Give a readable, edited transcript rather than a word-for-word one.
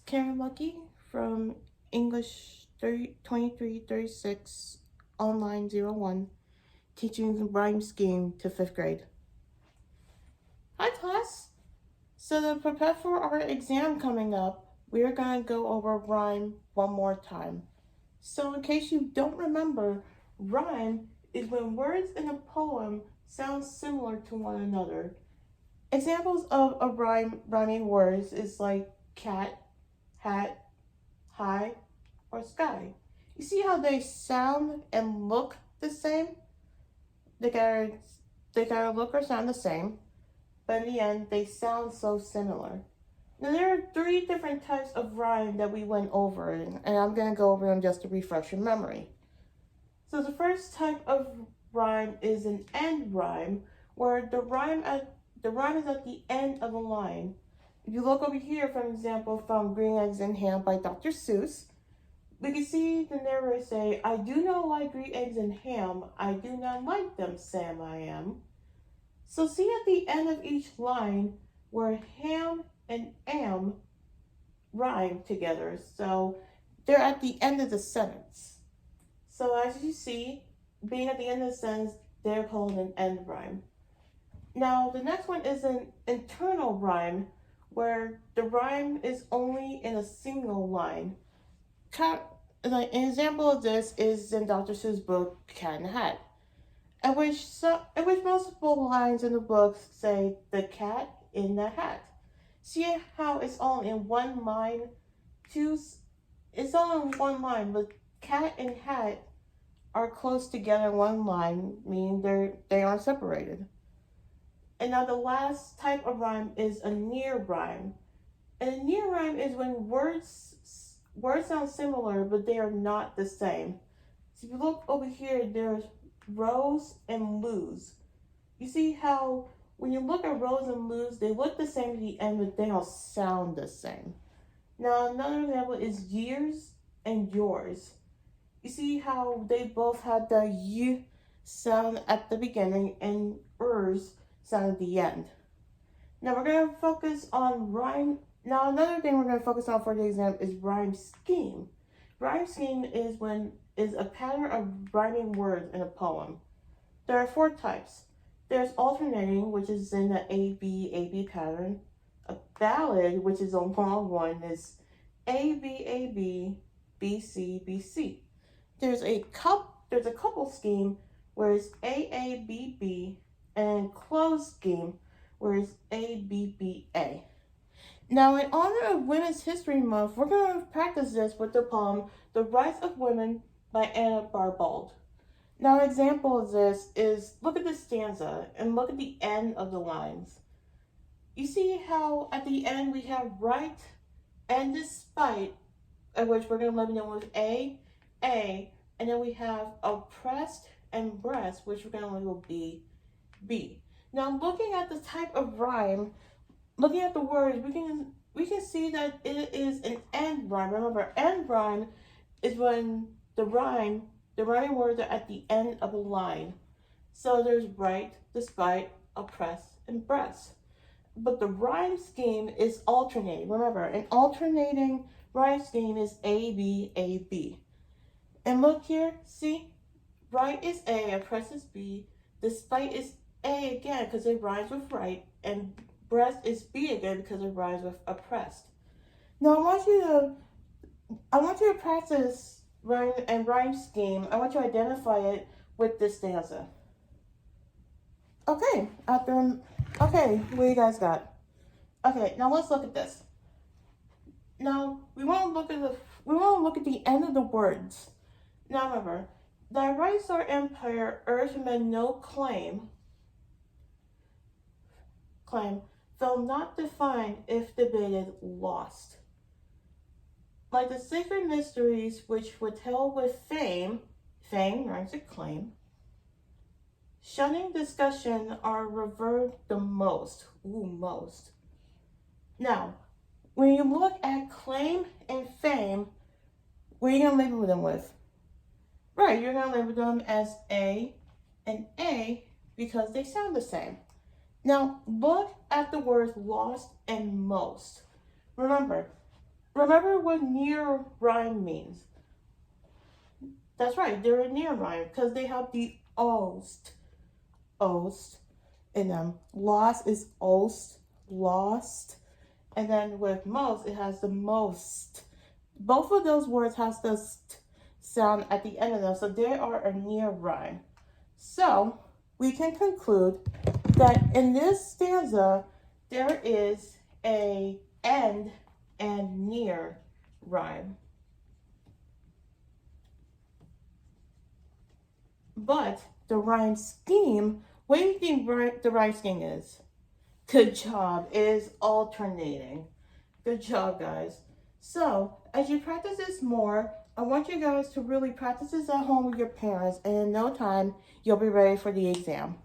Karen Lucky from English 2336 Online 01, teaching the rhyme scheme to 5th grade. Hi class! So to prepare for our exam coming up, we're going to go over rhyme one more time. So in case you don't remember, rhyme is when words in a poem sound similar to one another. Examples of a rhyming words is like cat, hat, high, or sky. You see how they sound and look the same? They gotta look or sound the same, but in the end, they sound so similar. Now there are 3 different types of rhyme that we went over, and I'm gonna go over them just to refresh your memory. So the first type of rhyme is an end rhyme, where the rhyme is at the end of a line. If you look over here, for example, from Green Eggs and Ham by Dr. Seuss, we can see the narrator say, I do not like green eggs and ham. I do not like them, Sam I am. So see at the end of each line where ham and am rhyme together. So they're at the end of the sentence. So as you see, being at the end of the sentence, they're called an end rhyme. Now the next one is an internal rhyme, where the rhyme is only in a single line. An example of this is in Dr. Seuss' book Cat in the Hat, in which multiple lines in the book say the cat in the hat. See how it's all in one line? It's all in one line, but cat and hat are close together in one line, meaning they aren't separated. And now the last type of rhyme is a near rhyme. And a near rhyme is when words sound similar, but they are not the same. So if you look over here, there's rose and lose. You see how when you look at rose and lose, they look the same at the end, but they don't sound the same. Now another example is years and yours. You see how they both had the y sound at the beginning and ers sound at the end. Now we're going to focus on rhyme. Now another thing we're going to focus on for the exam is rhyme scheme. Rhyme scheme is a pattern of rhyming words in a poem. There are 4 types. There's alternating, which is in the A-B pattern. A ballad, which is a long one, is A-B, B-C, B-C. There's a couple scheme where it's A-B, and closed scheme where it's A-B-A. Now, in honor of Women's History Month, we're going to practice this with the poem The Rights of Women by Anna Barbauld. Now, an example of this is, look at this stanza and look at the end of the lines. You see how at the end we have right and despite, of which we're going to limit them with A, and then we have oppressed and breast, which we're going to label B, B. Now, looking at the type of rhyme, looking at the words, we can see that it is an end rhyme. Remember, end rhyme is when the rhyming words are at the end of a line. So there's right, despite, oppressed, and breast. But the rhyme scheme is alternating. Remember, an alternating rhyme scheme is A-B. And look here, see? Right is A, oppressed is B, despite is A again because it rhymes with right, and breast is B again because it rhymes with oppressed. Now I want you to practice rhyme scheme. I want you to identify it with this stanza. Okay, what do you guys got? Okay, now let's look at this. Now we want to look at the end of the words. Now remember, thy rights are empire, earth men no claim, though not defined, if debated, lost. Like the sacred mysteries which would tell with fame rhymes with claim, shunning discussion are revered the most. Most. Now, when you look at claim and fame, what are you going to label them with? Right, you're going to label them as A and A because they sound the same. Now, look at the words lost and most. Remember, Remember what near rhyme means. That's right, they're a near rhyme because they have the ost in them. Lost is ost, lost. And then with most, it has the most. Both of those words has the st sound at the end of them, so they are a near rhyme. So we can conclude that in this stanza, there is a end and near rhyme. But the rhyme scheme, what do you think the rhyme scheme is? Good job. It is alternating. Good job, guys. So, as you practice this more, I want you guys to really practice this at home with your parents, and in no time, you'll be ready for the exam.